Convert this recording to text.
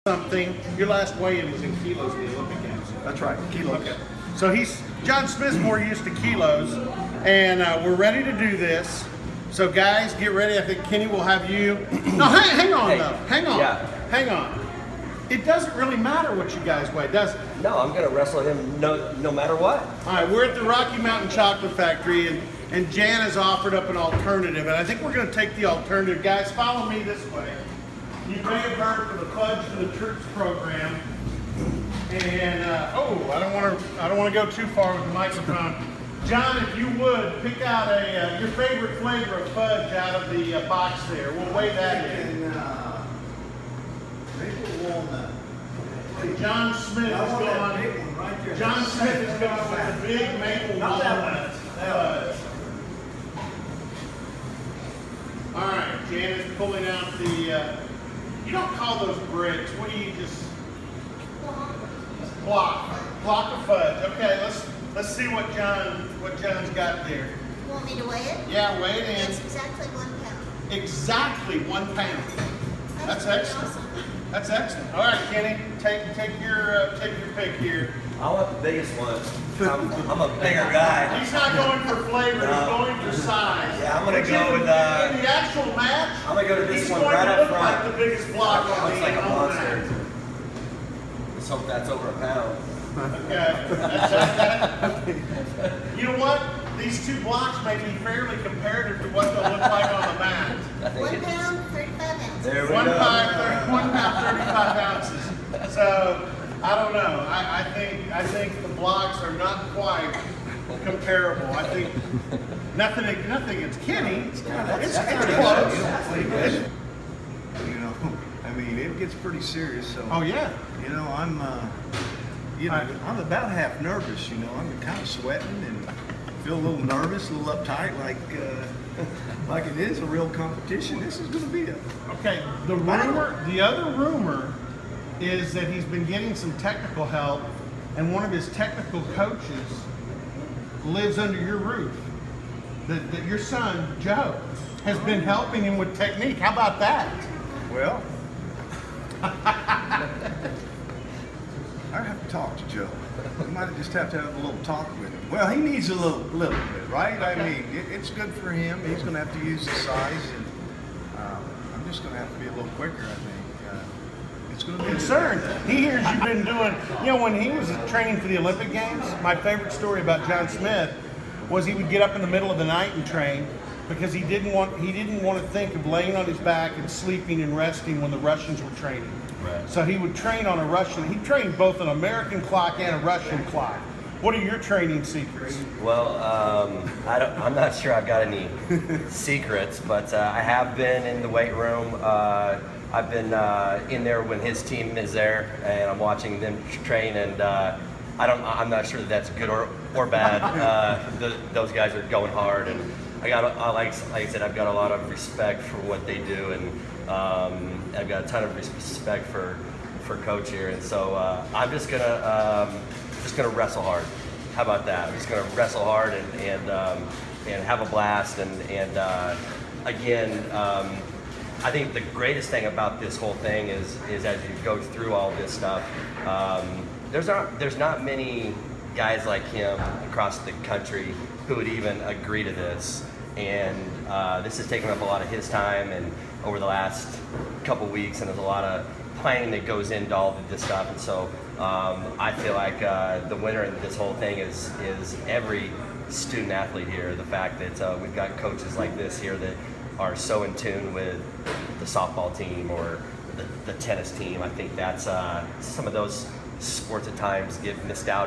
something. Your last weigh-in was in kilos in the Olympic Games. That's right, kilos. Okay. So John Smith's more used to kilos, and we're ready to do this. So guys, get ready. I think Kenny will have you. No, hang on though. Hang on. Yeah. Hang on. It doesn't really matter what you guys weigh, does it? No, I'm gonna wrestle him no matter what. All right, we're at the Rocky Mountain Chocolate Factory, and Jan has offered up an alternative, and I think we're going to take the alternative. Guys, follow me this way. You may have heard for the Pledge to the Troops program, and I don't want to go too far with the microphone. John, if you would pick out your favorite flavor of fudge out of the box there. We'll weigh that in. Maple walnut. John Smith is going. John Smith is going with the big maple walnut fudge. All right, Jan is pulling out the. You don't call those bricks. What do you just? Block of fudge. Okay, let's see what John's got there. You want me to weigh it? Yeah, weigh it in. It's exactly 1 pound. Exactly 1 pound. That's excellent. Awesome. That's excellent. All right, Kenny, take your pick here. I want the biggest one. I'm a bigger guy. He's not going for flavor. He's going for size. Yeah, I'm gonna But go with, in the actual match. I'm gonna go to this he's one going right to up look front. like the biggest block on Looks the like a on the monster. match. Let's hope that's over a pound. Okay. You know what? These two blocks may be fairly comparative to what they'll look like on the mat. I think 1 it's, pound, 35 ounces. there we One go. pound, 35 ounces. So I don't know. I think the blocks are not quite comparable. I think nothing against Kenny. It's close. You know, I mean, it gets pretty serious. So, Oh yeah. you know, I'm about half nervous. You know, I'm kind of sweating and feel a little nervous, a little uptight, like it is a real competition. This is going to be a. Okay. The other rumor is that he's been getting some technical help, and one of his technical coaches lives under your roof. That your son Joe has been helping him with technique. How about that? Well, I have to talk to Joe. We might just have to have a little talk with him. Well, he needs a little bit, right? I mean, it's good for him. He's going to have to use his size, and I'm just going to have to be a little quicker, I think. It's going to be Concerned. He hears you've been doing, when he was training for the Olympic Games, my favorite story about John Smith was he would get up in the middle of the night and train because he didn't want to think of laying on his back and sleeping and resting when the Russians were training. Right. So he would train on a Russian. He trained both an American clock and a Russian clock. What are your training secrets? Well, I'm not sure I've got any secrets, but I have been in the weight room. I've been in there when his team is there, and I'm watching them train. And I'm not sure that that's good or bad. Those guys are going hard, and like I said, I've got a lot of respect for what they do, and I've got a ton of respect for Coach here. And so I'm just gonna wrestle hard. How about that? I'm just gonna wrestle hard and have a blast. And again, I think the greatest thing about this whole thing is as you go through all this stuff, there's not many guys like him across the country who would even agree to this. And this has taken up a lot of his time and over the last couple weeks, and there's a lot of planning that goes into all of this stuff. And so I feel like the winner in this whole thing is every student athlete here. The fact that we've got coaches like this here that are so in tune with the softball team or the tennis team. I think that's some of those sports at times get missed out